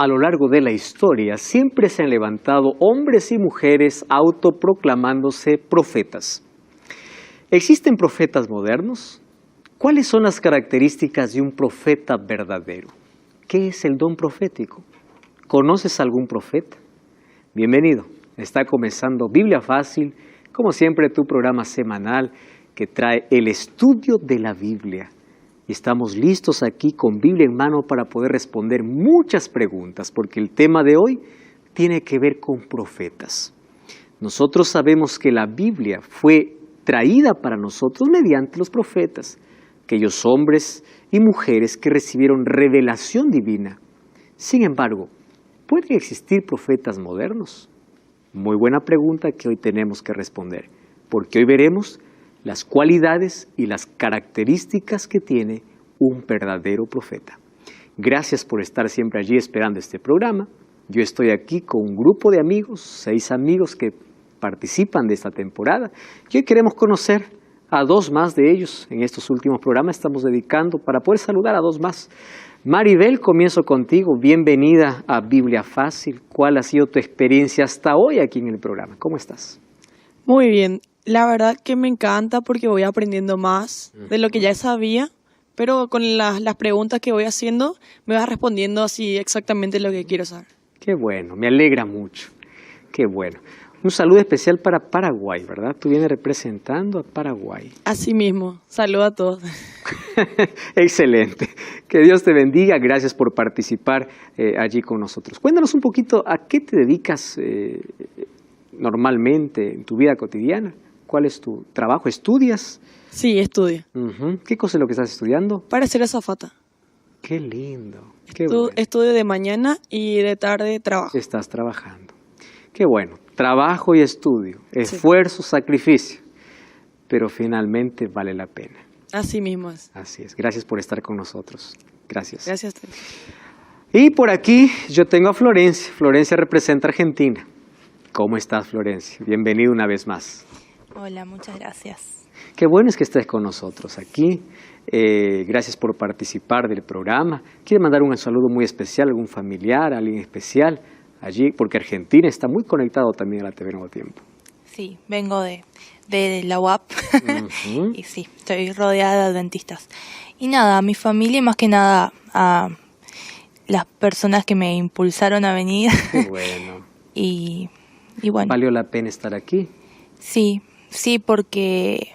A lo largo de la historia siempre se han levantado hombres y mujeres autoproclamándose profetas. ¿Existen profetas modernos? ¿Cuáles son las características de un profeta verdadero? ¿Qué es el don profético? ¿Conoces algún profeta? Bienvenido. Está comenzando Biblia Fácil, como siempre tu programa semanal que trae el estudio de la Biblia. Y estamos listos aquí con Biblia en mano para poder responder muchas preguntas, porque el tema de hoy tiene que ver con profetas. Nosotros sabemos que la Biblia fue traída para nosotros mediante los profetas, aquellos hombres y mujeres que recibieron revelación divina. Sin embargo, ¿pueden existir profetas modernos? Muy buena pregunta que hoy tenemos que responder, porque hoy veremos las cualidades y las características que tiene un verdadero profeta. Gracias por estar siempre allí esperando este programa. Yo estoy aquí con un grupo de amigos, 6 amigos que participan de esta temporada. Y hoy queremos conocer a 2 más de ellos. En estos últimos programas estamos dedicando para poder saludar a 2 más. Maribel, comienzo contigo. Bienvenida a Biblia Fácil. ¿Cuál ha sido tu experiencia hasta hoy aquí en el programa? ¿Cómo estás? Muy bien. La verdad que me encanta porque voy aprendiendo más de lo que ya sabía, pero con las preguntas que voy haciendo me vas respondiendo así exactamente lo que quiero saber. Qué bueno, me alegra mucho. Qué bueno. Un saludo especial para Paraguay, ¿verdad? Tú vienes representando a Paraguay. Así mismo. Saludo a todos. Excelente. Que Dios te bendiga. Gracias por participar allí con nosotros. Cuéntanos un poquito a qué te dedicas normalmente en tu vida cotidiana. ¿Cuál es tu trabajo? ¿Estudias? Sí, estudio. ¿Qué cosa es lo que estás estudiando? Para ser azafata. Qué lindo. Qué bueno. Estudio de mañana y de tarde trabajo. Estás trabajando. Qué bueno. Trabajo y estudio. Esfuerzo, sacrificio. Pero finalmente vale la pena. Así mismo es. Así es. Gracias por estar con nosotros. Gracias. Gracias. Y por aquí yo tengo a Florencia. Florencia representa a Argentina. ¿Cómo estás, Florencia? Bienvenido una vez más. Hola, muchas gracias. Qué bueno es que estés con nosotros aquí. Gracias por participar del programa. ¿Quieres mandar un saludo muy especial a algún familiar, a alguien especial allí? Porque Argentina está muy conectado también a la TV Nuevo Tiempo. Sí, vengo de la UAP y sí, estoy rodeada de adventistas. Y nada, a mi familia y más que nada a las personas que me impulsaron a venir. Qué bueno. y bueno. ¿Valió la pena estar aquí? Sí, porque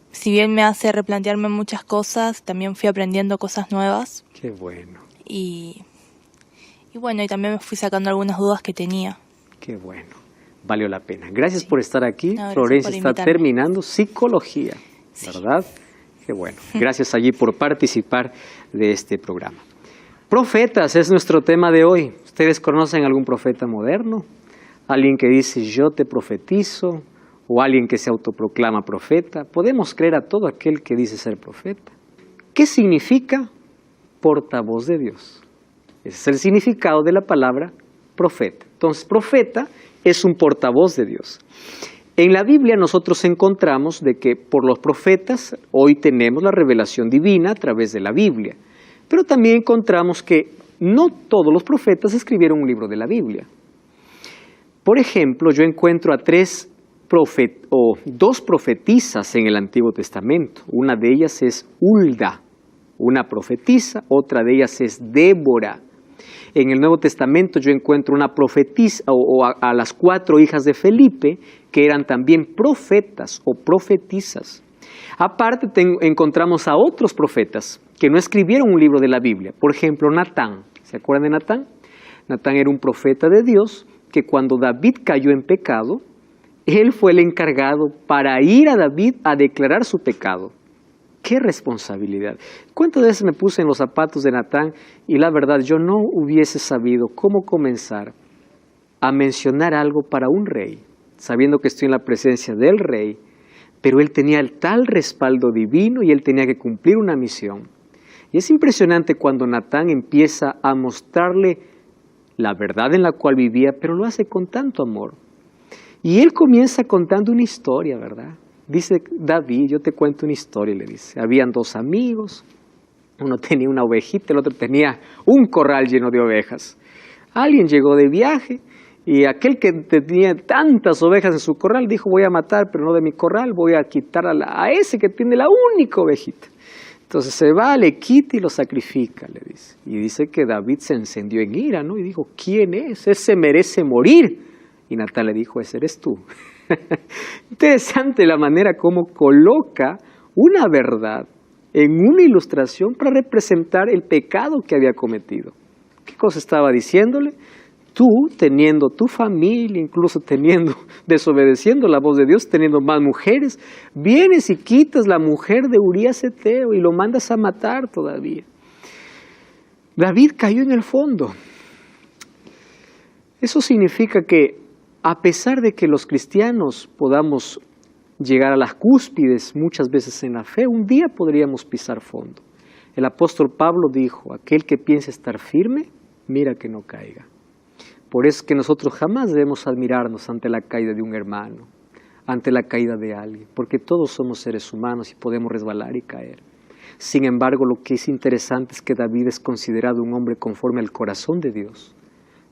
si bien me hace replantearme muchas cosas, también fui aprendiendo cosas nuevas. Qué bueno. Y bueno, y también me fui sacando algunas dudas que tenía. Qué bueno. Valió la pena. Gracias por estar aquí. No, Florencia está terminando psicología, ¿verdad? Qué bueno. Gracias allí por participar de este programa. Profetas es nuestro tema de hoy. ¿Ustedes conocen algún profeta moderno? Alguien que dice yo te profetizo, o alguien que se autoproclama profeta. Podemos creer a todo aquel que dice ser profeta. ¿Qué significa portavoz de Dios? Ese es el significado de la palabra profeta. Entonces, profeta es un portavoz de Dios. En la Biblia nosotros encontramos de que por los profetas hoy tenemos la revelación divina a través de la Biblia. Pero también encontramos que no todos los profetas escribieron un libro de la Biblia. Por ejemplo, yo encuentro a 2 profetisas en el Antiguo Testamento. Una de ellas es Hulda, una profetisa, otra de ellas es Débora. En el Nuevo Testamento yo encuentro una profetisa, a las 4 hijas de Felipe, que eran también profetas o profetisas. Aparte encontramos a otros profetas que no escribieron un libro de la Biblia. Por ejemplo, Natán. ¿Se acuerdan de Natán? Natán era un profeta de Dios que cuando David cayó en pecado, él fue el encargado para ir a David a declarar su pecado. ¡Qué responsabilidad! ¿Cuántas veces me puse en los zapatos de Natán y la verdad yo no hubiese sabido cómo comenzar a mencionar algo para un rey, sabiendo que estoy en la presencia del rey, pero él tenía el tal respaldo divino y él tenía que cumplir una misión. Y es impresionante cuando Natán empieza a mostrarle la verdad en la cual vivía, pero lo hace con tanto amor. Y él comienza contando una historia, ¿verdad? Dice David, yo te cuento una historia, le dice. Habían 2 amigos, Uno tenía una ovejita, el otro tenía un corral lleno de ovejas. Alguien llegó de viaje y aquel que tenía tantas ovejas en su corral dijo, voy a matar, pero no de mi corral, voy a quitar a ese que tiene la única ovejita. Entonces se va, le quita y lo sacrifica, le dice. Y dice que David se encendió en ira, ¿no? Y dijo, ¿quién es? Ese merece morir. Y Natán le dijo, ese eres tú. Interesante la manera como coloca una verdad en una ilustración para representar el pecado que había cometido. ¿Qué cosa estaba diciéndole? Tú, teniendo tu familia, incluso desobedeciendo la voz de Dios, teniendo más mujeres, vienes y quitas la mujer de Urías Eteo y lo mandas a matar todavía. David cayó en el fondo. Eso significa que a pesar de que los cristianos podamos llegar a las cúspides muchas veces en la fe, un día podríamos pisar fondo. El apóstol Pablo dijo, aquel que piense estar firme, mira que no caiga. Por eso es que nosotros jamás debemos admirarnos ante la caída de un hermano, ante la caída de alguien, porque todos somos seres humanos y podemos resbalar y caer. Sin embargo, lo que es interesante es que David es considerado un hombre conforme al corazón de Dios,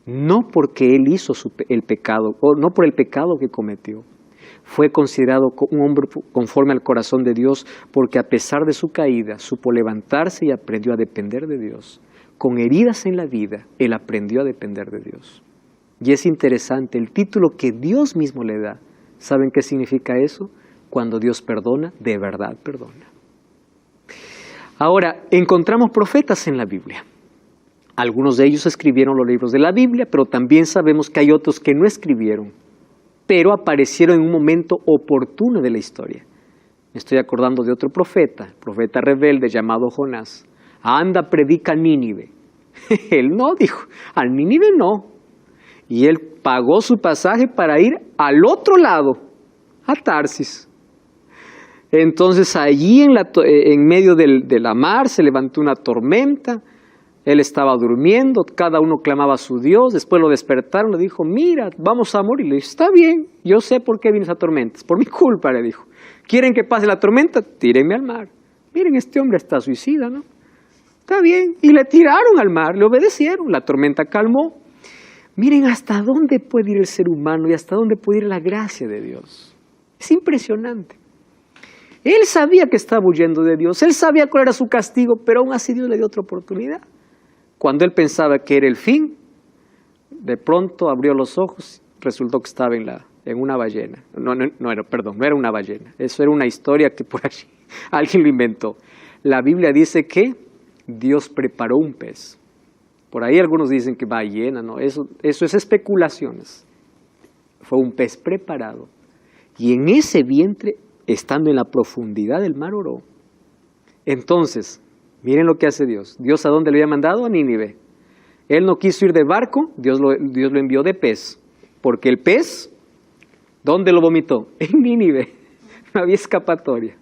no porque él hizo el pecado, o no por el pecado que cometió. Fue considerado un hombre conforme al corazón de Dios porque a pesar de su caída, supo levantarse y aprendió a depender de Dios. Con heridas en la vida, él aprendió a depender de Dios. Y es interesante, el título que Dios mismo le da, ¿saben qué significa eso? Cuando Dios perdona, de verdad perdona. Ahora, encontramos profetas en la Biblia. Algunos de ellos escribieron los libros de la Biblia, pero también sabemos que hay otros que no escribieron, pero aparecieron en un momento oportuno de la historia. Me estoy acordando de otro profeta, el profeta rebelde llamado Jonás. Anda, predica a Nínive. Él no, dijo, a Nínive no. Y él pagó su pasaje para ir al otro lado, a Tarsis. Entonces allí en medio de la mar se levantó una tormenta. Él estaba durmiendo, cada uno clamaba a su Dios, después lo despertaron, le dijo, mira, vamos a morir. Le dijo, está bien, yo sé por qué vino esa tormenta, es por mi culpa, le dijo. ¿Quieren que pase la tormenta? Tírenme al mar. Miren, este hombre está suicida, ¿no? Está bien, y le tiraron al mar, le obedecieron, la tormenta calmó. Miren hasta dónde puede ir el ser humano y hasta dónde puede ir la gracia de Dios. Es impresionante. Él sabía que estaba huyendo de Dios, él sabía cuál era su castigo, pero aún así Dios le dio otra oportunidad. Cuando él pensaba que era el fin, de pronto abrió los ojos, resultó que estaba en una ballena. No era una ballena, eso era una historia que por allí alguien lo inventó. La Biblia dice que Dios preparó un pez. Por ahí algunos dicen que ballena, no, eso es especulaciones. Fue un pez preparado. Y en ese vientre, estando en la profundidad del mar, oró. Entonces, miren lo que hace Dios. ¿Dios a dónde le había mandado? A Nínive. Él no quiso ir de barco, Dios lo envió de pez. Porque el pez, ¿dónde lo vomitó? En Nínive. No había escapatoria.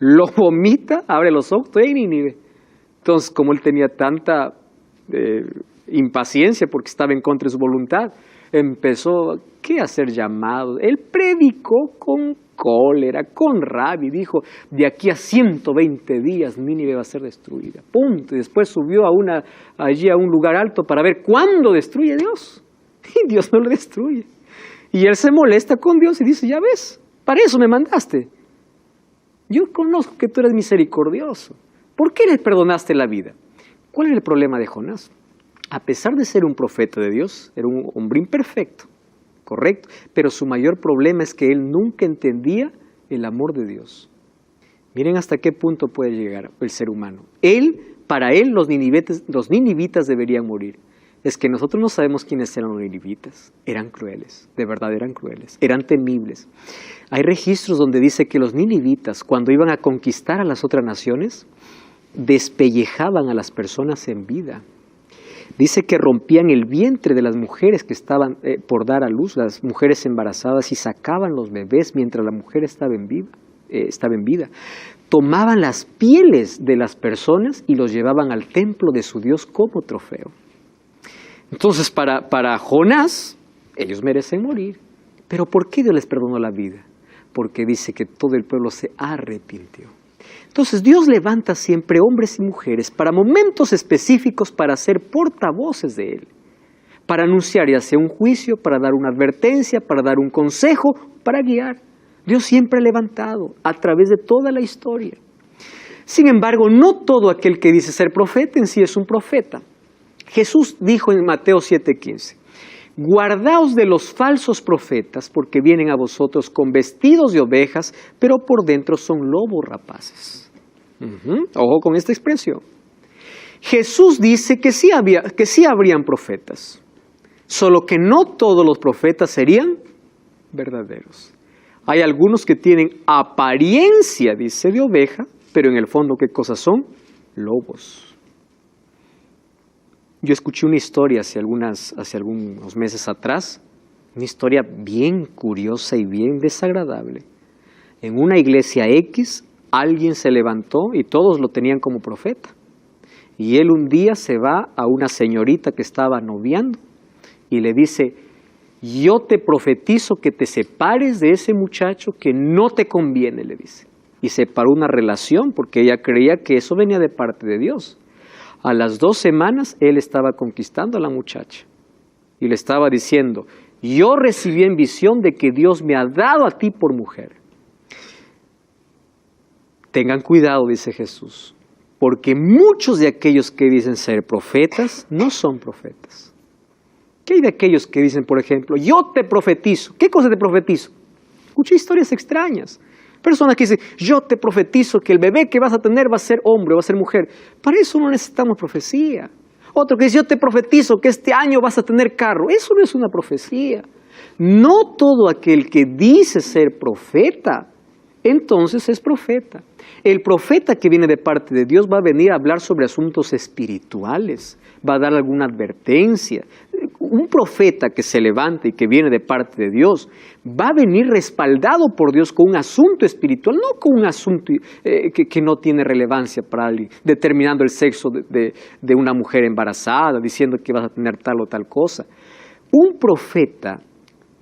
Lo vomita, abre los ojos, estoy en Nínive. Entonces, como él tenía tanta impaciencia porque estaba en contra de su voluntad, empezó a hacer llamados. Él predicó con cólera, con rabia, y dijo, de aquí a 120 días Nínive va a ser destruida. Punto. Y después subió allí a un lugar alto para ver cuándo destruye Dios. Y Dios no lo destruye. Y él se molesta con Dios y dice, ya ves, para eso me mandaste. Yo conozco que tú eres misericordioso. ¿Por qué le perdonaste la vida? ¿Cuál era el problema de Jonás? A pesar de ser un profeta de Dios, era un hombre imperfecto, correcto, pero su mayor problema es que él nunca entendía el amor de Dios. Miren hasta qué punto puede llegar el ser humano. Para él los ninivitas deberían morir. Es que nosotros no sabemos quiénes eran los ninivitas. Eran crueles, de verdad eran crueles, eran temibles. Hay registros donde dice que los ninivitas, cuando iban a conquistar a las otras naciones, despellejaban a las personas en vida. Dice que rompían el vientre de las mujeres que estaban por dar a luz, las mujeres embarazadas, y sacaban los bebés mientras la mujer estaba en vida. Tomaban las pieles de las personas y los llevaban al templo de su Dios como trofeo. Entonces, para Jonás, ellos merecen morir. ¿Pero por qué Dios les perdonó la vida? Porque dice que todo el pueblo se arrepintió. Entonces Dios levanta siempre hombres y mujeres para momentos específicos para ser portavoces de Él, para anunciar ya sea un juicio, para dar una advertencia, para dar un consejo, para guiar. Dios siempre ha levantado a través de toda la historia. Sin embargo, no todo aquel que dice ser profeta en sí es un profeta. Jesús dijo en Mateo 7:15, guardaos de los falsos profetas, porque vienen a vosotros con vestidos de ovejas, pero por dentro son lobos rapaces. Ojo con esta expresión. Jesús dice que sí habrían profetas, solo que no todos los profetas serían verdaderos. Hay algunos que tienen apariencia, dice, de oveja, pero en el fondo, ¿qué cosas son? Lobos. Yo escuché una historia hace algunos meses atrás, una historia bien curiosa y bien desagradable. En una iglesia X, alguien se levantó y todos lo tenían como profeta. Y él un día se va a una señorita que estaba noviando y le dice, yo te profetizo que te separes de ese muchacho que no te conviene, le dice. Y separó una relación porque ella creía que eso venía de parte de Dios. A las 2 semanas él estaba conquistando a la muchacha y le estaba diciendo, yo recibí en visión de que Dios me ha dado a ti por mujer. Tengan cuidado, dice Jesús, porque muchos de aquellos que dicen ser profetas no son profetas. ¿Qué hay de aquellos que dicen, por ejemplo, yo te profetizo? ¿Qué cosa te profetizo? Escuché historias extrañas. Personas que dicen, yo te profetizo que el bebé que vas a tener va a ser hombre, va a ser mujer. Para eso no necesitamos profecía. Otro que dice, yo te profetizo que este año vas a tener carro. Eso no es una profecía. No todo aquel que dice ser profeta, entonces es profeta. El profeta que viene de parte de Dios va a venir a hablar sobre asuntos espirituales, va a dar alguna advertencia. Un profeta que se levante y que viene de parte de Dios va a venir respaldado por Dios con un asunto espiritual, no con un asunto que no tiene relevancia para alguien, determinando el sexo de una mujer embarazada, diciendo que vas a tener tal o tal cosa. Un profeta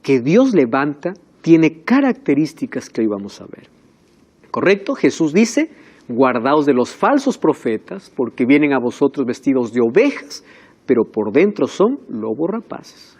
que Dios levanta tiene características que hoy vamos a ver. ¿Correcto? Jesús dice, guardaos de los falsos profetas, porque vienen a vosotros vestidos de ovejas, pero por dentro son lobos rapaces.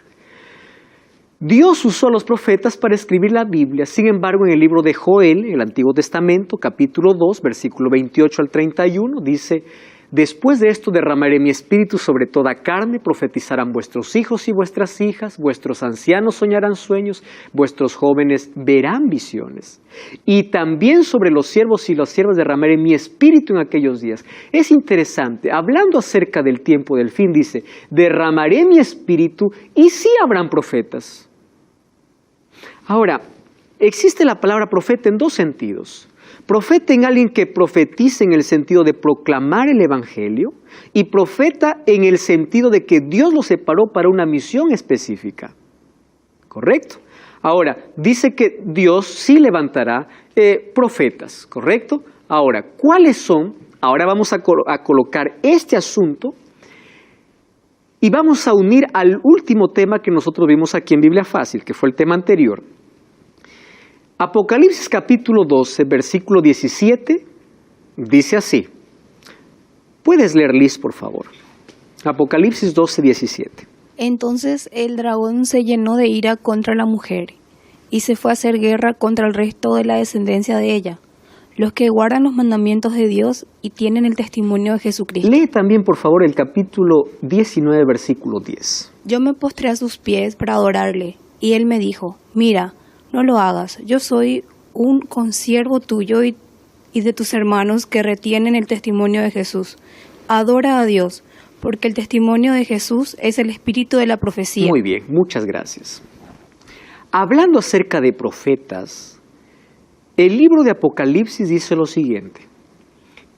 Dios usó a los profetas para escribir la Biblia. Sin embargo, en el libro de Joel, en el Antiguo Testamento, capítulo 2, versículo 28 al 31, dice, después de esto derramaré mi espíritu sobre toda carne, profetizarán vuestros hijos y vuestras hijas, vuestros ancianos soñarán sueños, vuestros jóvenes verán visiones. Y también sobre los siervos y las siervas derramaré mi espíritu en aquellos días. Es interesante, hablando acerca del tiempo del fin, dice, derramaré mi espíritu y sí habrán profetas. Ahora, existe la palabra profeta en 2 sentidos. Profeta en alguien que profetiza en el sentido de proclamar el evangelio y profeta en el sentido de que Dios lo separó para una misión específica. ¿Correcto? Ahora, dice que Dios sí levantará profetas, ¿correcto? Ahora, ¿cuáles son? Ahora vamos a colocar este asunto y vamos a unir al último tema que nosotros vimos aquí en Biblia Fácil, que fue el tema anterior. Apocalipsis capítulo 12, versículo 17, dice así. ¿Puedes leer, Liz, por favor? Apocalipsis 12, 17. Entonces el dragón se llenó de ira contra la mujer y se fue a hacer guerra contra el resto de la descendencia de ella, los que guardan los mandamientos de Dios y tienen el testimonio de Jesucristo. Lee también, por favor, el capítulo 19, versículo 10. Yo me postré a sus pies para adorarle, y él me dijo, mira, no lo hagas, yo soy un consiervo tuyo y de tus hermanos que retienen el testimonio de Jesús. Adora a Dios, porque el testimonio de Jesús es el espíritu de la profecía. Muy bien, muchas gracias. Hablando acerca de profetas, el libro de Apocalipsis dice lo siguiente,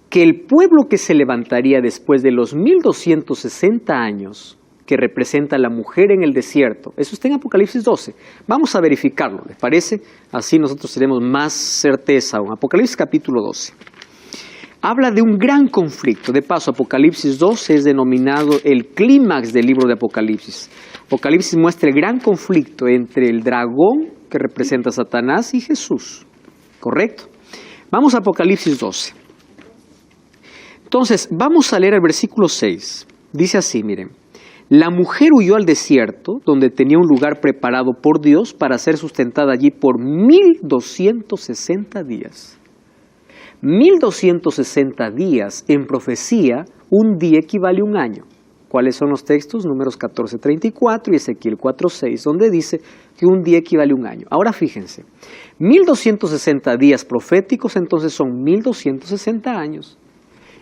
que el pueblo que se levantaría después de los 1260 años, que representa a la mujer en el desierto, eso está en Apocalipsis 12, vamos a verificarlo, ¿les parece? Así nosotros tenemos más certeza aún. Apocalipsis capítulo 12. Habla de un gran conflicto. De paso, Apocalipsis 12 es denominado el clímax del libro de Apocalipsis. Apocalipsis muestra el gran conflicto entre el dragón, que representa a Satanás, y Jesús. ¿Correcto? Vamos a Apocalipsis 12. Entonces, vamos a leer el versículo 6. Dice así, miren. La mujer huyó al desierto, donde tenía un lugar preparado por Dios para ser sustentada allí por 1260 días. 1260 días en profecía, un día equivale a un año. ¿Cuáles son los textos? Números 14:34 y Ezequiel 4:6, donde dice que un día equivale a un año. Ahora fíjense, 1260 días proféticos, entonces son 1260 años.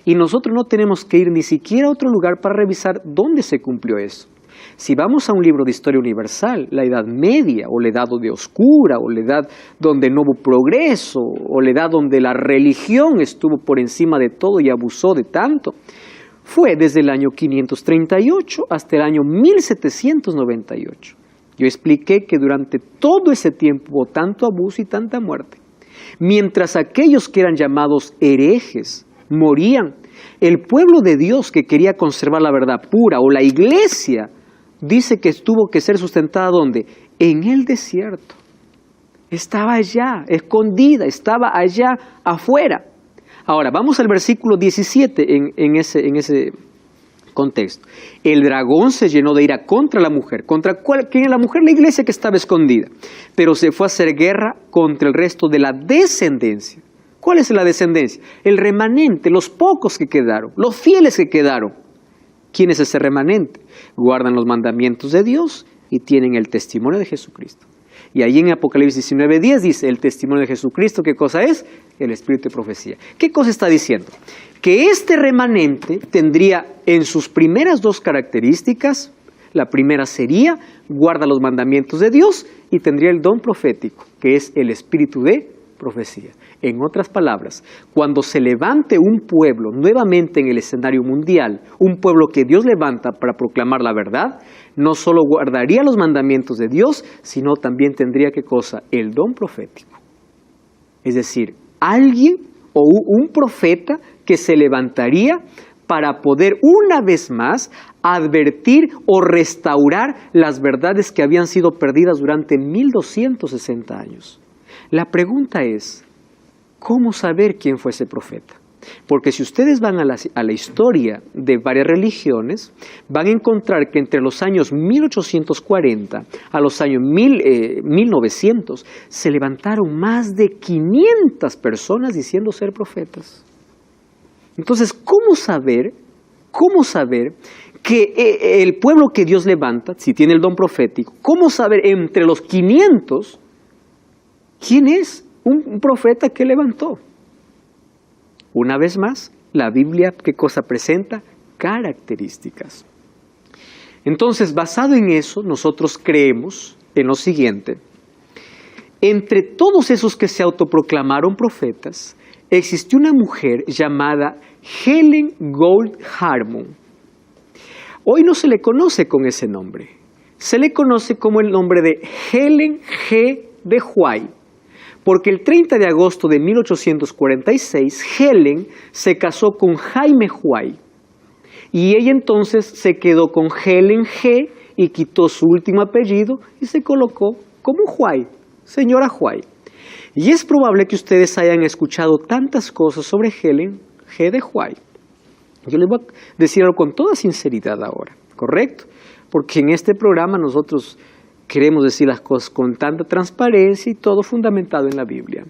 Y nosotros no tenemos que ir ni siquiera a otro lugar para revisar dónde se cumplió eso. Si vamos a un libro de historia universal, la Edad Media, o la Edad de Oscura, o la Edad donde no hubo progreso, o la Edad donde la religión estuvo por encima de todo y abusó de tanto, fue desde el año 538 hasta el año 1798. Yo expliqué que durante todo ese tiempo hubo tanto abuso y tanta muerte. Mientras aquellos que eran llamados herejes morían, el pueblo de Dios que quería conservar la verdad pura, o la iglesia, dice que tuvo que ser sustentada ¿dónde? En el desierto. Estaba allá, escondida, estaba allá afuera. Ahora, vamos al versículo 17 en ese contexto. El dragón se llenó de ira contra la mujer. ¿Contra quién es la mujer? La iglesia que estaba escondida. Pero se fue a hacer guerra contra el resto de la descendencia. ¿Cuál es la descendencia? El remanente, los pocos que quedaron, los fieles que quedaron. ¿Quién es ese remanente? Guardan los mandamientos de Dios y tienen el testimonio de Jesucristo. Y ahí en Apocalipsis 19:10 dice, el testimonio de Jesucristo, ¿qué cosa es? El espíritu de profecía. ¿Qué cosa está diciendo? Que este remanente tendría en sus primeras dos características, la primera sería, guarda los mandamientos de Dios y tendría el don profético, que es el espíritu de profecía. En otras palabras, cuando se levante un pueblo nuevamente en el escenario mundial, un pueblo que Dios levanta para proclamar la verdad, no solo guardaría los mandamientos de Dios, sino también tendría, ¿qué cosa? El don profético. Es decir, alguien o un profeta que se levantaría para poder una vez más advertir o restaurar las verdades que habían sido perdidas durante 1260 años. La pregunta es, ¿cómo saber quién fue ese profeta? Porque si ustedes van a la historia de varias religiones, van a encontrar que entre los años 1840 a los años 1900 se levantaron más de 500 personas diciendo ser profetas. Entonces, ¿cómo saber que el pueblo que Dios levanta, si tiene el don profético, cómo saber entre los 500 quién es un profeta que levantó? Una vez más, la Biblia, ¿qué cosa presenta? Características. Entonces, basado en eso, nosotros creemos en lo siguiente. Entre todos esos que se autoproclamaron profetas, existió una mujer llamada Helen Gold Harmon. Hoy no se le conoce con ese nombre. Se le conoce como el nombre de Helen G. de White. Porque el 30 de agosto de 1846, Helen se casó con Jaime White. Y ella entonces se quedó con Helen G. y quitó su último apellido y se colocó como White, señora White. Y es probable que ustedes hayan escuchado tantas cosas sobre Helen G. de White. Yo les voy a decir algo con toda sinceridad ahora, ¿correcto? Porque en este programa nosotros queremos decir las cosas con tanta transparencia y todo fundamentado en la Biblia.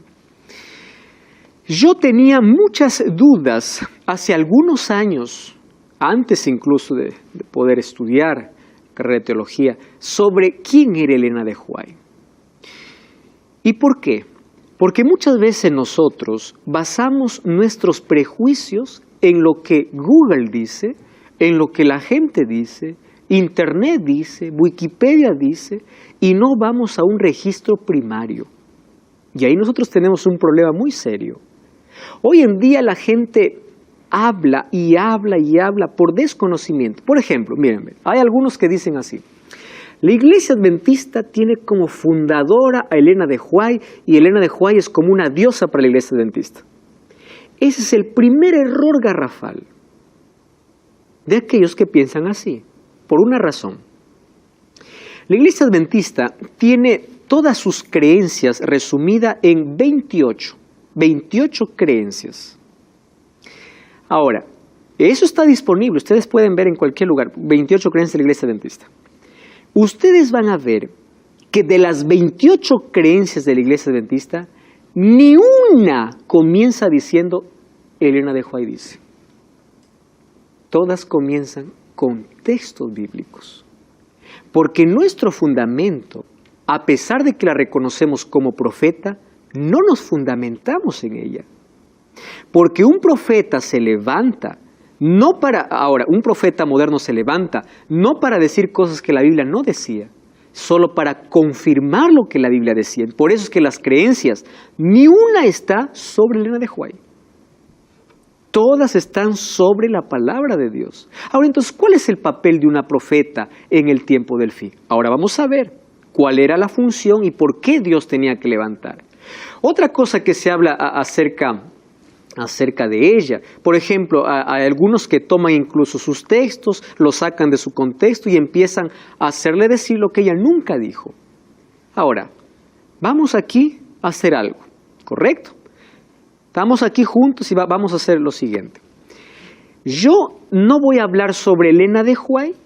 Yo tenía muchas dudas hace algunos años, antes incluso de poder estudiar carrera de teología, sobre quién era Elena de White. ¿Y por qué? Porque muchas veces nosotros basamos nuestros prejuicios en lo que Google dice, en lo que la gente dice, Internet dice, Wikipedia dice, y no vamos a un registro primario. Y ahí nosotros tenemos un problema muy serio. Hoy en día la gente habla y habla y habla por desconocimiento. Por ejemplo, mírenme, hay algunos que dicen así: la Iglesia Adventista tiene como fundadora a Elena de White y Elena de White es como una diosa para la Iglesia Adventista. Ese es el primer error garrafal de aquellos que piensan así, por una razón. La Iglesia Adventista tiene todas sus creencias resumidas en 28 28 creencias. Ahora, eso está disponible, ustedes pueden ver en cualquier lugar, 28 creencias de la Iglesia Adventista. Ustedes van a ver que de las 28 creencias de la Iglesia Adventista, ni una comienza diciendo, Elena de White dice. Todas comienzan con textos bíblicos. Porque nuestro fundamento, a pesar de que la reconocemos como profeta, no nos fundamentamos en ella. Porque un profeta se levanta, un profeta moderno se levanta, no para decir cosas que la Biblia no decía, solo para confirmar lo que la Biblia decía. Por eso es que las creencias, ni una está sobre Elena de White. Todas están sobre la palabra de Dios. Ahora, entonces, ¿cuál es el papel de una profeta en el tiempo del fin? Ahora vamos a ver cuál era la función y por qué Dios tenía que levantar. Otra cosa que se habla acerca de ella, por ejemplo, hay algunos que toman incluso sus textos, los sacan de su contexto y empiezan a hacerle decir lo que ella nunca dijo. Ahora, vamos aquí a hacer algo, ¿correcto? Estamos aquí juntos y vamos a hacer lo siguiente. Yo no voy a hablar sobre Elena de White,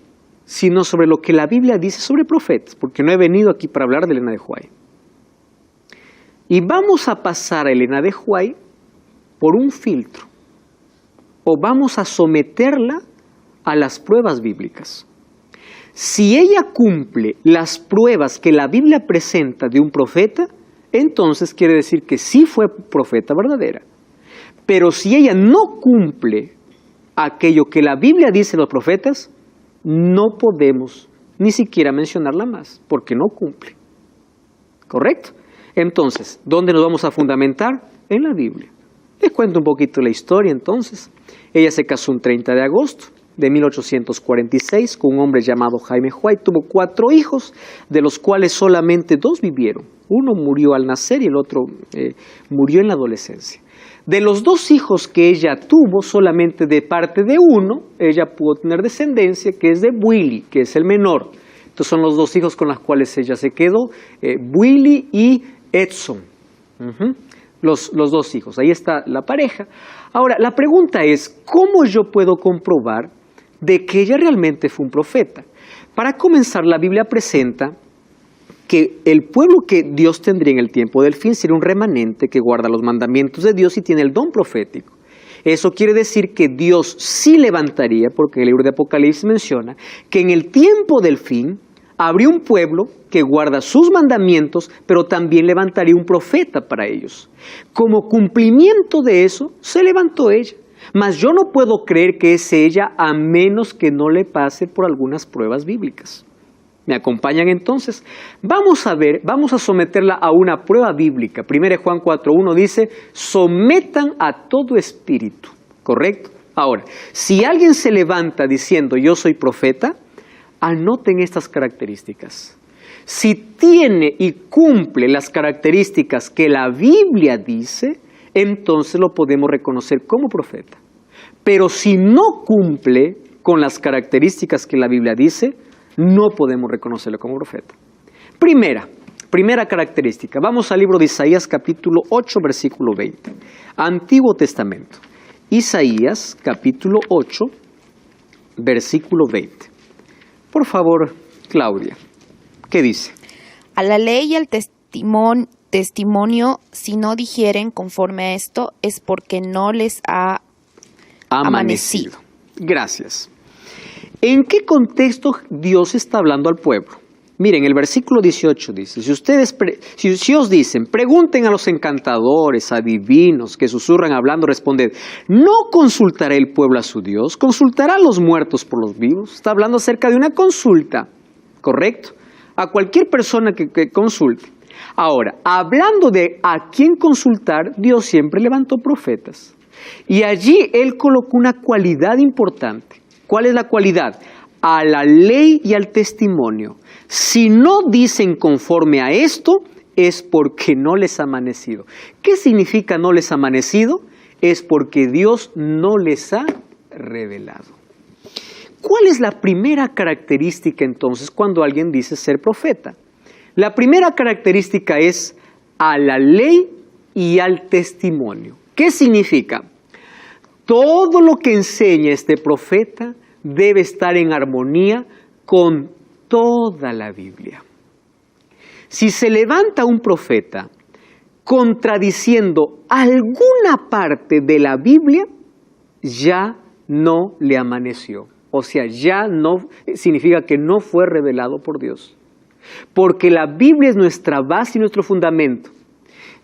sino sobre lo que la Biblia dice sobre profetas, porque no he venido aquí para hablar de Elena de White. Y vamos a pasar a Elena de White por un filtro, o vamos a someterla a las pruebas bíblicas. Si ella cumple las pruebas que la Biblia presenta de un profeta, entonces quiere decir que sí fue profeta verdadera. Pero si ella no cumple aquello que la Biblia dice de los profetas, no podemos ni siquiera mencionarla más, porque no cumple. ¿Correcto? Entonces, ¿dónde nos vamos a fundamentar? En la Biblia. Les cuento un poquito la historia entonces. Ella se casó un 30 de agosto de 1846 con un hombre llamado Jaime White. Tuvo 4 hijos, de los cuales solamente 2 vivieron. Uno murió al nacer y el otro murió en la adolescencia. De los 2 hijos que ella tuvo, solamente de parte de uno, ella pudo tener descendencia, que es de Willie, que es el menor. Estos son los 2 hijos con los cuales ella se quedó, Willie y Edson. Los 2 hijos, ahí está la pareja. Ahora, la pregunta es, ¿cómo yo puedo comprobar de que ella realmente fue un profeta? Para comenzar, la Biblia presenta que el pueblo que Dios tendría en el tiempo del fin sería un remanente que guarda los mandamientos de Dios y tiene el don profético. Eso quiere decir que Dios sí levantaría, porque el libro de Apocalipsis menciona, que en el tiempo del fin habría un pueblo que guarda sus mandamientos, pero también levantaría un profeta para ellos. Como cumplimiento de eso, se levantó ella. Mas yo no puedo creer que es ella a menos que no le pase por algunas pruebas bíblicas. ¿Me acompañan entonces? Vamos a someterla a una prueba bíblica. 1 Juan 4:1 dice, sometan a todo espíritu. ¿Correcto? Ahora, si alguien se levanta diciendo yo soy profeta, anoten estas características. Si tiene y cumple las características que la Biblia dice, entonces lo podemos reconocer como profeta. Pero si no cumple con las características que la Biblia dice, no podemos reconocerlo como profeta. Primera característica. Vamos al libro de Isaías capítulo 8, versículo 20. Antiguo Testamento. Isaías capítulo 8, versículo 20. Por favor, Claudia, ¿qué dice? A la ley y al testimonio, si no dijeren conforme a esto, es porque no les ha amanecido. Gracias. ¿En qué contexto Dios está hablando al pueblo? Miren, el versículo 18 dice, si os dicen, pregunten a los encantadores, adivinos, que susurran hablando, responded, ¿no consultará el pueblo a su Dios? ¿Consultará a los muertos por los vivos? Está hablando acerca de una consulta, ¿correcto? A cualquier persona que consulte. Ahora, hablando de a quién consultar, Dios siempre levantó profetas. Y allí Él colocó una cualidad importante. ¿Cuál es la cualidad? A la ley y al testimonio. Si no dicen conforme a esto, es porque no les ha amanecido. ¿Qué significa no les ha amanecido? Es porque Dios no les ha revelado. ¿Cuál es la primera característica entonces cuando alguien dice ser profeta? La primera característica es a la ley y al testimonio. ¿Qué significa? Todo lo que enseña este profeta debe estar en armonía con toda la Biblia. Si se levanta un profeta contradiciendo alguna parte de la Biblia, ya no le amaneció. O sea, ya no significa que no fue revelado por Dios. Porque la Biblia es nuestra base y nuestro fundamento.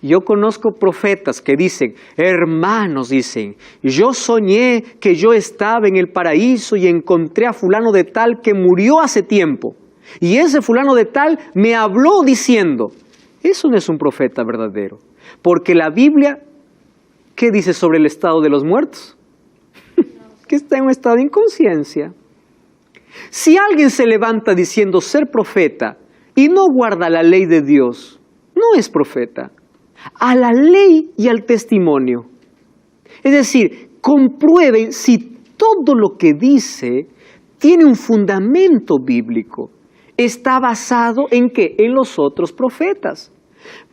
Yo conozco profetas que dicen, hermanos, dicen, yo soñé que yo estaba en el paraíso y encontré a fulano de tal que murió hace tiempo. Y ese fulano de tal me habló diciendo, eso no es un profeta verdadero. Porque la Biblia, ¿qué dice sobre el estado de los muertos? Que está en un estado de inconsciencia. Si alguien se levanta diciendo ser profeta y no guarda la ley de Dios, no es profeta. A la ley y al testimonio. Es decir, comprueben si todo lo que dice tiene un fundamento bíblico. Está basado en ¿qué? En los otros profetas.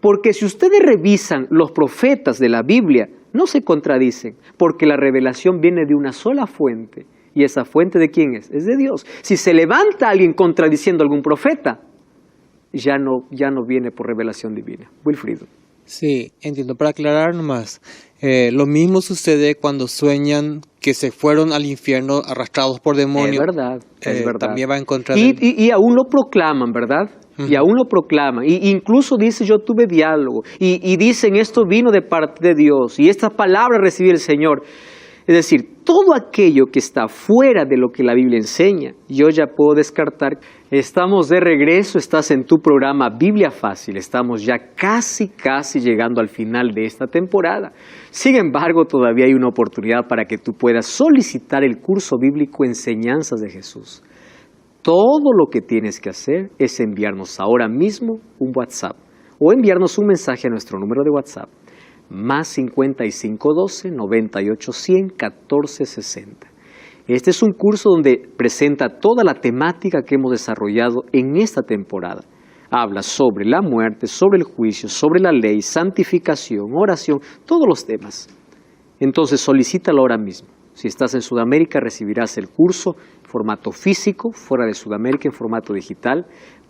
Porque si ustedes revisan los profetas de la Biblia, no se contradicen, porque la revelación viene de una sola fuente. ¿Y esa fuente de quién es? Es de Dios. Si se levanta alguien contradiciendo a algún profeta, ya no viene por revelación divina. Wilfrido. Sí, entiendo. Para aclarar nomás, lo mismo sucede cuando sueñan que se fueron al infierno arrastrados por demonios. Es verdad. También va en contra y aún lo proclaman, ¿verdad? Y aún lo proclaman. Y incluso dice, yo tuve diálogo. Y dicen, esto vino de parte de Dios. Y esta palabra recibí el Señor. Es decir, todo aquello que está fuera de lo que la Biblia enseña, yo ya puedo descartar. Estamos de regreso, estás en tu programa Biblia Fácil. Estamos ya casi llegando al final de esta temporada. Sin embargo, todavía hay una oportunidad para que tú puedas solicitar el curso bíblico Enseñanzas de Jesús. Todo lo que tienes que hacer es enviarnos ahora mismo un WhatsApp o enviarnos un mensaje a nuestro número de WhatsApp. Más 5512 9810 1460. Este es un curso donde presenta toda la temática que hemos desarrollado en esta temporada. Habla sobre la muerte, sobre el juicio, sobre la ley, santificación, oración, todos los temas. Entonces solicítalo ahora mismo. Si estás en Sudamérica recibirás el curso en formato físico, fuera de Sudamérica en formato digital,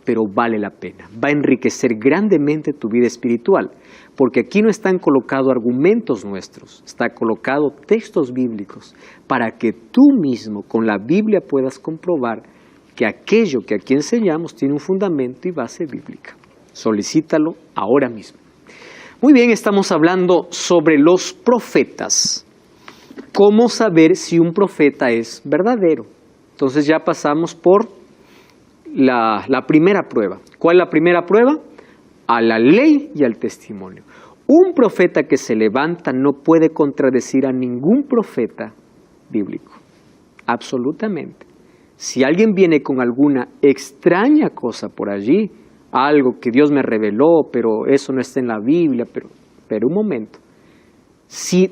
pero vale la pena. Va a enriquecer grandemente tu vida espiritual, porque aquí no están colocados argumentos nuestros, está colocado textos bíblicos para que tú mismo con la Biblia puedas comprobar que aquello que aquí enseñamos tiene un fundamento y base bíblica. Solicítalo ahora mismo. Muy bien, estamos hablando sobre los profetas. ¿Cómo saber si un profeta es verdadero? Entonces ya pasamos por la primera prueba. ¿Cuál es la primera prueba? A la ley y al testimonio. Un profeta que se levanta no puede contradecir a ningún profeta bíblico. Absolutamente. Si alguien viene con alguna extraña cosa por allí, algo que Dios me reveló, pero eso no está en la Biblia, pero un momento. Si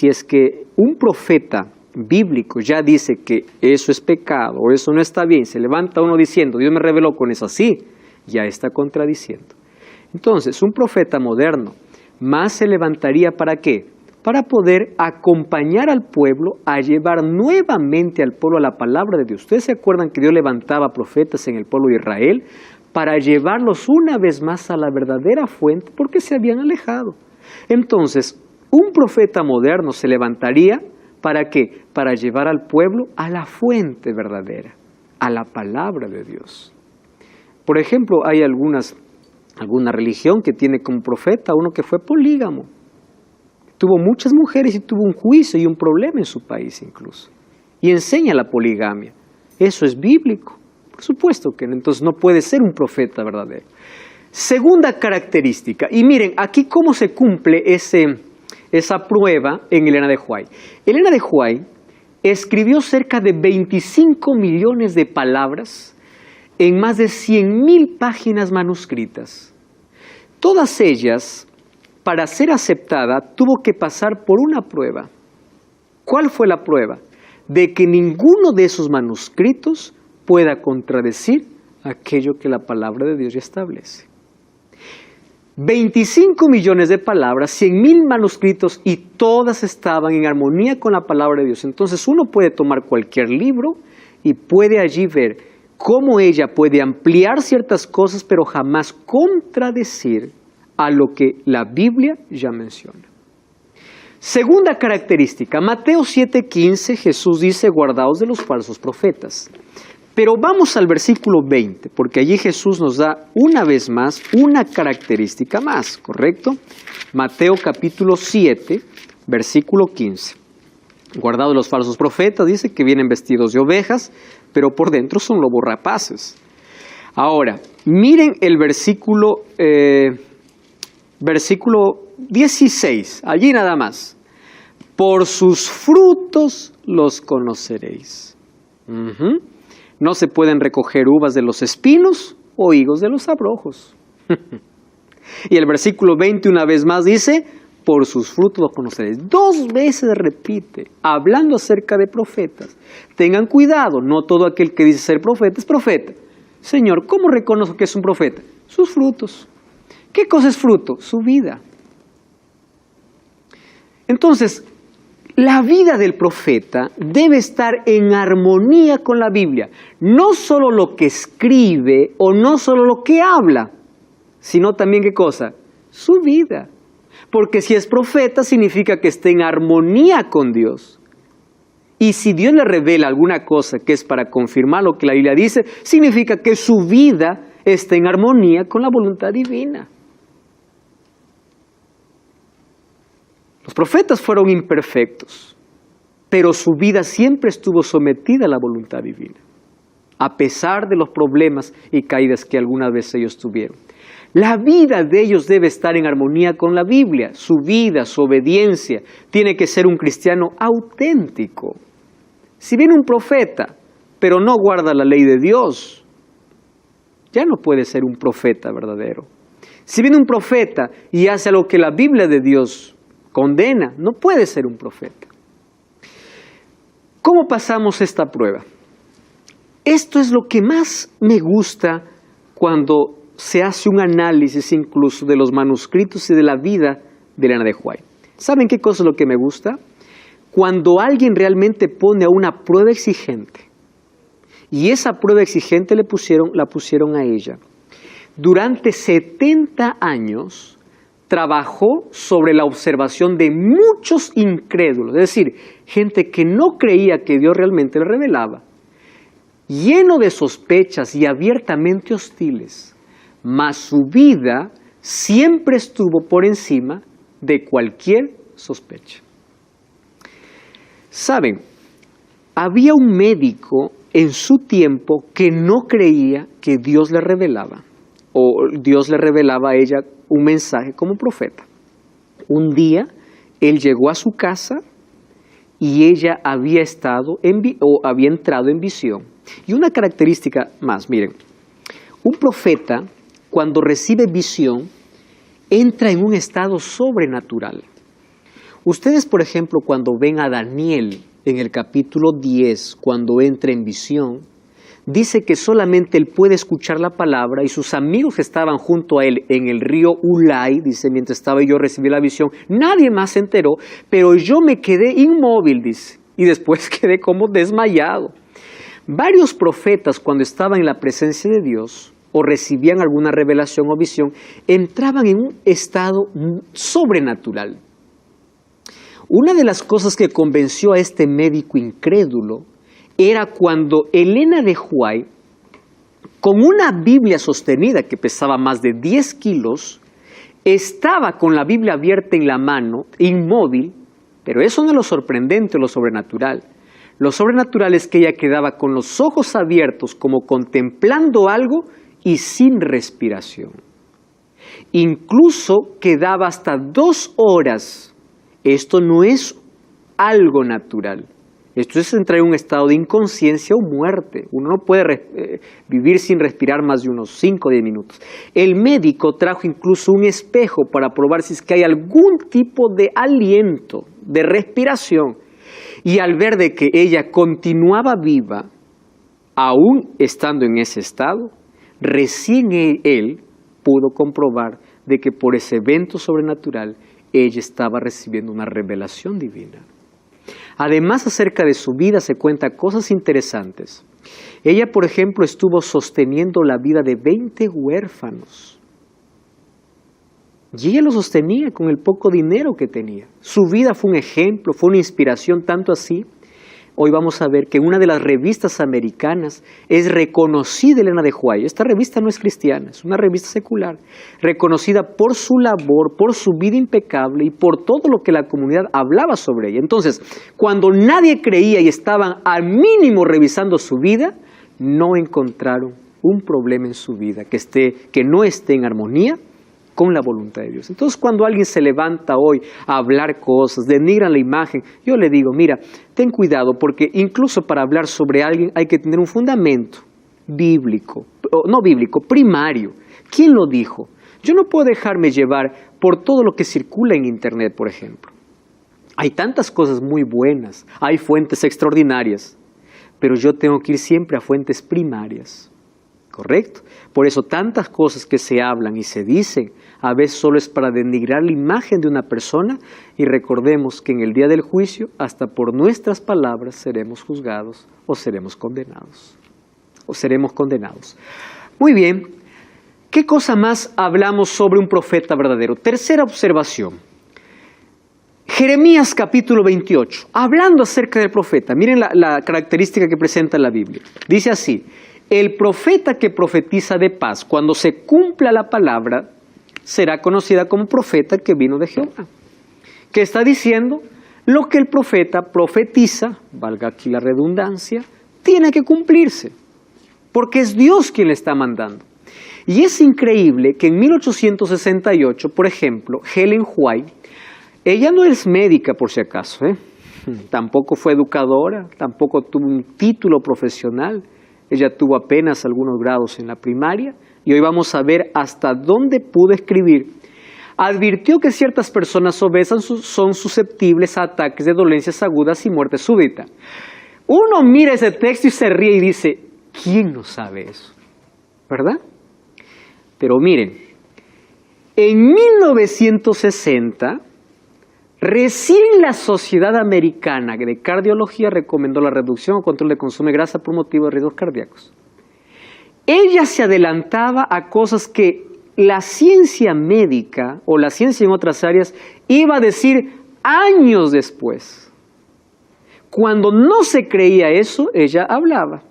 es que un profeta bíblico ya dice que eso es pecado o eso no está bien, se levanta uno diciendo, Dios me reveló con eso así, ya está contradiciendo. Entonces, un profeta moderno más se levantaría ¿para qué? Para poder acompañar al pueblo a llevar nuevamente al pueblo a la palabra de Dios. ¿Ustedes se acuerdan que Dios levantaba profetas en el pueblo de Israel para llevarlos una vez más a la verdadera fuente porque se habían alejado? Entonces, un profeta moderno se levantaría ¿para qué? Para llevar al pueblo a la fuente verdadera, a la palabra de Dios. Por ejemplo, hay alguna religión que tiene como profeta uno que fue polígamo. Tuvo muchas mujeres y tuvo un juicio y un problema en su país incluso. Y enseña la poligamia. Eso es bíblico. Por supuesto que no. Entonces no puede ser un profeta verdadero. Segunda característica. Y miren, aquí cómo se cumple esa prueba en Elena de White. Elena de White escribió cerca de 25 millones de palabras en más de 100.000 páginas manuscritas. Todas ellas, para ser aceptada, tuvo que pasar por una prueba. ¿Cuál fue la prueba? De que ninguno de esos manuscritos pueda contradecir aquello que la palabra de Dios ya establece. 25 millones de palabras, 100,000 manuscritos y todas estaban en armonía con la palabra de Dios. Entonces uno puede tomar cualquier libro y puede allí ver cómo ella puede ampliar ciertas cosas, pero jamás contradecir a lo que la Biblia ya menciona. Segunda característica, Mateo 7:15, Jesús dice, guardaos de los falsos profetas. Pero vamos al versículo 20, porque allí Jesús nos da una vez más una característica más, ¿correcto? Mateo capítulo 7, versículo 15. Guardaos de los falsos profetas, dice que vienen vestidos de ovejas, pero por dentro son lobos rapaces. Ahora, miren el versículo 16, allí nada más. Por sus frutos los conoceréis. No se pueden recoger uvas de los espinos o higos de los abrojos. Y el versículo 20 una vez más dice, por sus frutos los conoceréis. 2 veces repite, hablando acerca de profetas. Tengan cuidado, no todo aquel que dice ser profeta es profeta. Señor, ¿cómo reconozco que es un profeta? Sus frutos. ¿Qué cosa es fruto? Su vida. Entonces, la vida del profeta debe estar en armonía con la Biblia. No solo lo que escribe o no solo lo que habla, sino también ¿qué cosa? Su vida. Porque si es profeta significa que esté en armonía con Dios. Y si Dios le revela alguna cosa que es para confirmar lo que la Biblia dice, significa que su vida está en armonía con la voluntad divina. Los profetas fueron imperfectos, pero su vida siempre estuvo sometida a la voluntad divina, a pesar de los problemas y caídas que alguna vez ellos tuvieron. La vida de ellos debe estar en armonía con la Biblia, su vida, su obediencia. Tiene que ser un cristiano auténtico. Si viene un profeta, pero no guarda la ley de Dios, ya no puede ser un profeta verdadero. Si viene un profeta y hace lo que la Biblia de Dios condena, no puede ser un profeta. ¿Cómo pasamos esta prueba? Esto es lo que más me gusta cuando se hace un análisis incluso de los manuscritos y de la vida de Elena de White. ¿Saben qué cosa es lo que me gusta? Cuando alguien realmente pone a una prueba exigente, y esa prueba exigente la pusieron a ella. Durante 70 años trabajó sobre la observación de muchos incrédulos, es decir, gente que no creía que Dios realmente le revelaba, lleno de sospechas y abiertamente hostiles, mas su vida siempre estuvo por encima de cualquier sospecha. Saben, había un médico en su tiempo que no creía que Dios le revelaba, o Dios le revelaba a ella un mensaje como profeta. Un día, él llegó a su casa y ella había entrado en visión. Y una característica más, miren, un profeta cuando recibe visión entra en un estado sobrenatural. Ustedes, por ejemplo, cuando ven a Daniel en el capítulo 10, cuando entra en visión, dice que solamente él puede escuchar la palabra y sus amigos que estaban junto a él en el río Ulai, dice, mientras estaba yo recibí la visión, nadie más se enteró, pero yo me quedé inmóvil, dice, y después quedé como desmayado. Varios profetas cuando estaban en la presencia de Dios o recibían alguna revelación o visión, entraban en un estado sobrenatural. Una de las cosas que convenció a este médico incrédulo era cuando Elena de White, con una Biblia sostenida que pesaba más de 10 kilos, estaba con la Biblia abierta en la mano, inmóvil, pero eso no es lo sorprendente o lo sobrenatural. Lo sobrenatural es que ella quedaba con los ojos abiertos, como contemplando algo y sin respiración. Incluso quedaba hasta 2 horas. Esto no es algo natural. Esto es entrar en un estado de inconsciencia o muerte. Uno no puede vivir sin respirar más de unos 5 o 10 minutos. El médico trajo incluso un espejo para probar si es que hay algún tipo de aliento, de respiración. Y al ver de que ella continuaba viva, aún estando en ese estado, recién él pudo comprobar de que por ese evento sobrenatural ella estaba recibiendo una revelación divina. Además, acerca de su vida se cuentan cosas interesantes. Ella, por ejemplo, estuvo sosteniendo la vida de 20 huérfanos. Y ella lo sostenía con el poco dinero que tenía. Su vida fue un ejemplo, fue una inspiración, tanto así. Hoy vamos a ver que en una de las revistas americanas es reconocida Elena de White. Esta revista no es cristiana, es una revista secular, reconocida por su labor, por su vida impecable y por todo lo que la comunidad hablaba sobre ella. Entonces, cuando nadie creía y estaban al mínimo revisando su vida, no encontraron un problema en su vida que no esté en armonía con la voluntad de Dios. Entonces, cuando alguien se levanta hoy a hablar cosas, denigran la imagen, yo le digo, mira, ten cuidado, porque incluso para hablar sobre alguien hay que tener un fundamento bíblico, no bíblico, primario. ¿Quién lo dijo? Yo no puedo dejarme llevar por todo lo que circula en Internet, por ejemplo. Hay tantas cosas muy buenas, hay fuentes extraordinarias, pero yo tengo que ir siempre a fuentes primarias. ¿Correcto? Por eso tantas cosas que se hablan y se dicen, a veces solo es para denigrar la imagen de una persona, y recordemos que en el día del juicio, hasta por nuestras palabras seremos juzgados o seremos condenados. Muy bien, ¿qué cosa más hablamos sobre un profeta verdadero? Tercera observación. Jeremías capítulo 28, hablando acerca del profeta. Miren la característica que presenta la Biblia. Dice así: el profeta que profetiza de paz, cuando se cumpla la palabra, será conocida como profeta que vino de Jehová. ¿Qué está diciendo? Lo que el profeta profetiza, valga aquí la redundancia, tiene que cumplirse, porque es Dios quien le está mandando. Y es increíble que en 1868, por ejemplo, Ellen White, ella no es médica por si acaso, tampoco fue educadora, tampoco tuvo un título profesional. Ella tuvo apenas algunos grados en la primaria y hoy vamos a ver hasta dónde pudo escribir. Advirtió que ciertas personas obesas son susceptibles a ataques de dolencias agudas y muerte súbita. Uno mira ese texto y se ríe y dice, ¿quién no sabe eso? ¿Verdad? Pero miren, en 1960, recién la Sociedad Americana de Cardiología recomendó la reducción o control de consumo de grasa por motivo de riesgos cardíacos. Ella se adelantaba a cosas que la ciencia médica o la ciencia en otras áreas iba a decir años después. Cuando no se creía eso, ella hablaba.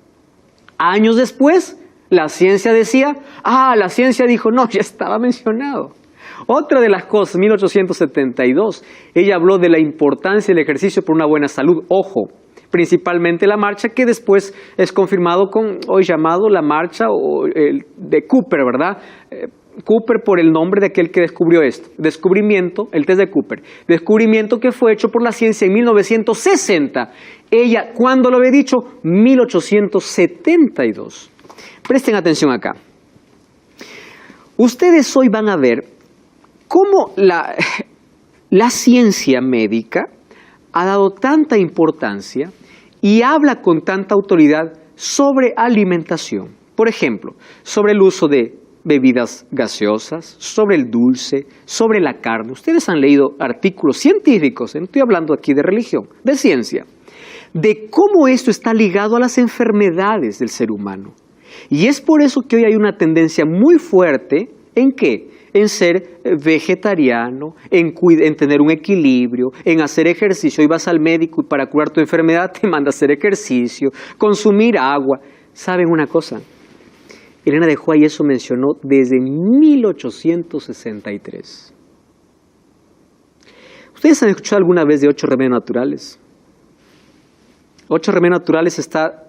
Años después, la ciencia decía, la ciencia dijo, no, ya estaba mencionado. Otra de las cosas, 1872, ella habló de la importancia del ejercicio por una buena salud. Ojo, principalmente la marcha que después es confirmado con, hoy llamado la marcha de Cooper, ¿verdad? Cooper por el nombre de aquel que descubrió esto. Descubrimiento, el test de Cooper. Descubrimiento que fue hecho por la ciencia en 1960. Ella, ¿cuándo lo había dicho? 1872. Presten atención acá. Ustedes hoy van a ver cómo la ciencia médica ha dado tanta importancia y habla con tanta autoridad sobre alimentación. Por ejemplo, sobre el uso de bebidas gaseosas, sobre el dulce, sobre la carne. Ustedes han leído artículos científicos, no estoy hablando aquí de religión, de ciencia, de cómo esto está ligado a las enfermedades del ser humano. Y es por eso que hoy hay una tendencia muy fuerte ¿en qué? En ser vegetariano, en tener un equilibrio, en hacer ejercicio. Hoy vas al médico y para curar tu enfermedad te manda a hacer ejercicio, consumir agua. ¿Saben una cosa? Elena de White eso mencionó desde 1863. ¿Ustedes han escuchado alguna vez de 8 remedios naturales? 8 remedios naturales está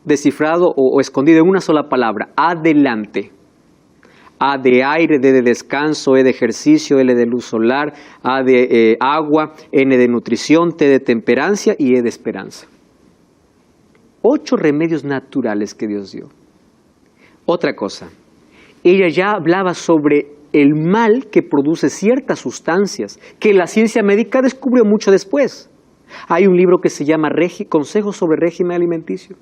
descifrado o escondido en una sola palabra, adelante. A de aire, D de descanso, E de ejercicio, L de luz solar, A de agua, N de nutrición, T de temperancia y E de esperanza. 8 remedios naturales que Dios dio. Otra cosa, ella ya hablaba sobre el mal que produce ciertas sustancias que la ciencia médica descubrió mucho después. Hay un libro que se llama Consejos sobre régimen alimenticio.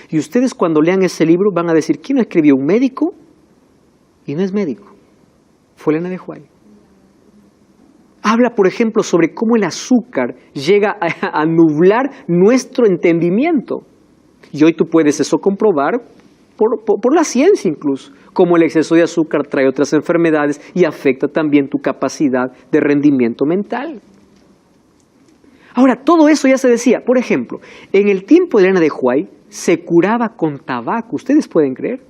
Y ustedes cuando lean ese libro van a decir, ¿quién lo escribió? ¿Un médico? Y no es médico. Fue Elena de White. Habla, por ejemplo, sobre cómo el azúcar llega a nublar nuestro entendimiento. Y hoy tú puedes eso comprobar por la ciencia incluso, cómo el exceso de azúcar trae otras enfermedades y afecta también tu capacidad de rendimiento mental. Ahora, todo eso ya se decía. Por ejemplo, en el tiempo de Elena de White se curaba con tabaco. ¿Ustedes pueden creer?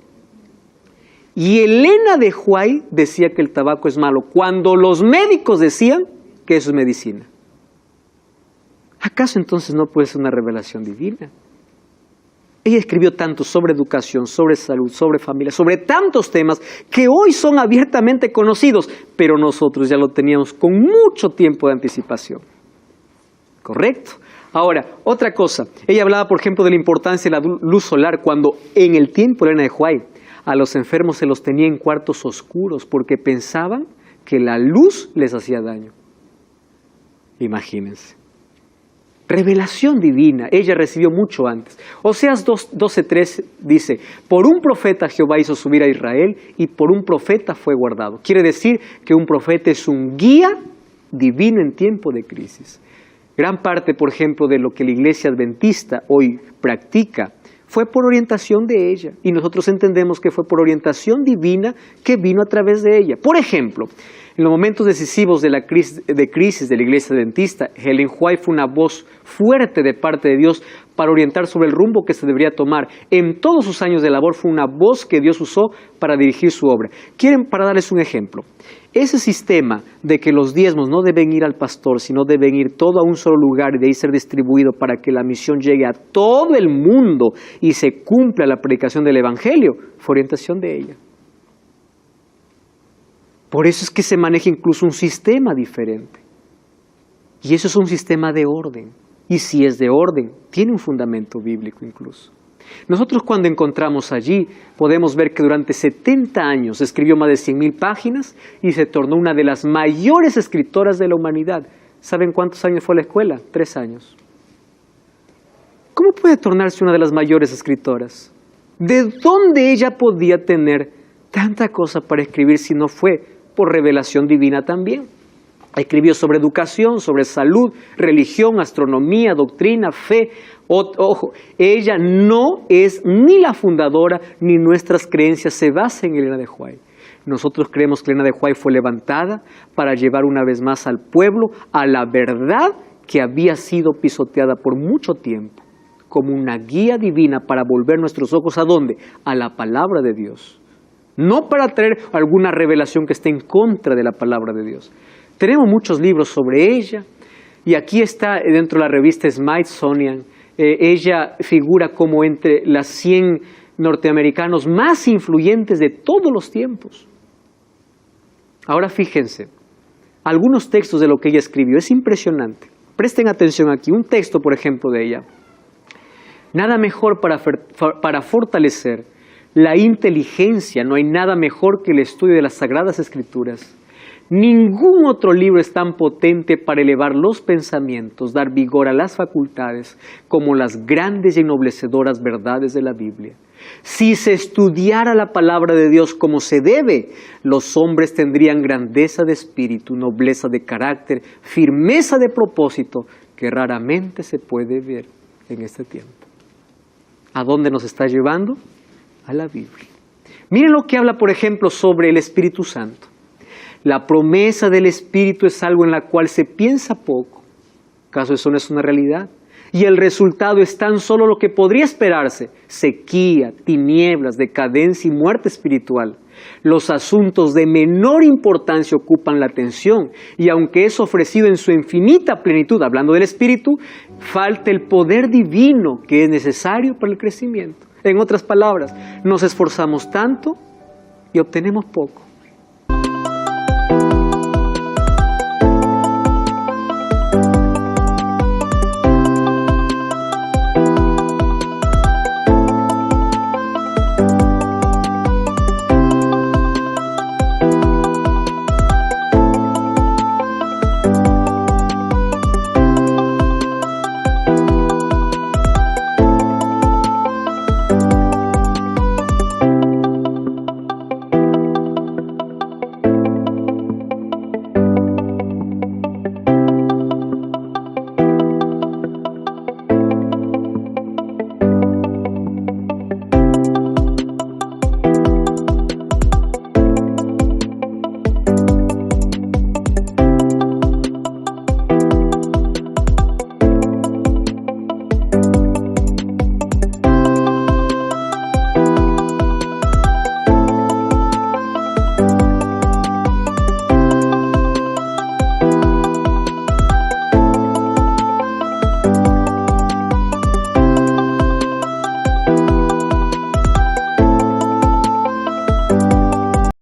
Y Elena de White decía que el tabaco es malo, cuando los médicos decían que eso es medicina. ¿Acaso entonces no puede ser una revelación divina? Ella escribió tanto sobre educación, sobre salud, sobre familia, sobre tantos temas que hoy son abiertamente conocidos, pero nosotros ya lo teníamos con mucho tiempo de anticipación. ¿Correcto? Ahora, otra cosa. Ella hablaba, por ejemplo, de la importancia de la luz solar cuando en el tiempo de Elena de White a los enfermos se los tenía en cuartos oscuros porque pensaban que la luz les hacía daño. Imagínense. Revelación divina, ella recibió mucho antes. Oseas 12:3 dice, por un profeta Jehová hizo subir a Israel y por un profeta fue guardado. Quiere decir que un profeta es un guía divino en tiempo de crisis. Gran parte, por ejemplo, de lo que la iglesia adventista hoy practica fue por orientación de ella. Y nosotros entendemos que fue por orientación divina que vino a través de ella. Por ejemplo, en los momentos decisivos de la crisis de la iglesia adventista, Ellen White fue una voz fuerte de parte de Dios para orientar sobre el rumbo que se debería tomar. En todos sus años de labor fue una voz que Dios usó para dirigir su obra. Para darles un ejemplo, ese sistema de que los diezmos no deben ir al pastor, sino deben ir todo a un solo lugar y de ahí ser distribuido para que la misión llegue a todo el mundo y se cumpla la predicación del evangelio, fue orientación de ella. Por eso es que se maneja incluso un sistema diferente. Y eso es un sistema de orden. Y si es de orden, tiene un fundamento bíblico incluso. Nosotros cuando encontramos allí, podemos ver que durante 70 años escribió más de 100,000 páginas y se tornó una de las mayores escritoras de la humanidad. ¿Saben cuántos años fue a la escuela? 3 años. ¿Cómo puede tornarse una de las mayores escritoras? ¿De dónde ella podía tener tanta cosa para escribir si no fue por revelación divina también? Escribió sobre educación, sobre salud, religión, astronomía, doctrina, fe. Ojo, ella no es ni la fundadora ni nuestras creencias se basan en Elena de White. Nosotros creemos que Elena de White fue levantada para llevar una vez más al pueblo a la verdad que había sido pisoteada por mucho tiempo, como una guía divina para volver nuestros ojos ¿a dónde? A la palabra de Dios. No para traer alguna revelación que esté en contra de la palabra de Dios. Tenemos muchos libros sobre ella y aquí está dentro de la revista Smithsonian. Ella figura como entre las 100 norteamericanos más influyentes de todos los tiempos. Ahora fíjense, algunos textos de lo que ella escribió, es impresionante. Presten atención aquí, un texto por ejemplo de ella. Nada mejor para fortalecer la inteligencia, no hay nada mejor que el estudio de las Sagradas Escrituras. Ningún otro libro es tan potente para elevar los pensamientos, dar vigor a las facultades, como las grandes y ennoblecedoras verdades de la Biblia. Si se estudiara la palabra de Dios como se debe, los hombres tendrían grandeza de espíritu, nobleza de carácter, firmeza de propósito, que raramente se puede ver en este tiempo. ¿A dónde nos está llevando? A la Biblia. Miren lo que habla, por ejemplo, sobre el Espíritu Santo. La promesa del Espíritu es algo en la cual se piensa poco. ¿Acaso eso no es una realidad? Y el resultado es tan solo lo que podría esperarse: sequía, tinieblas, decadencia y muerte espiritual. Los asuntos de menor importancia ocupan la atención, y aunque es ofrecido en su infinita plenitud, hablando del Espíritu, falta el poder divino que es necesario para el crecimiento. En otras palabras, nos esforzamos tanto y obtenemos poco.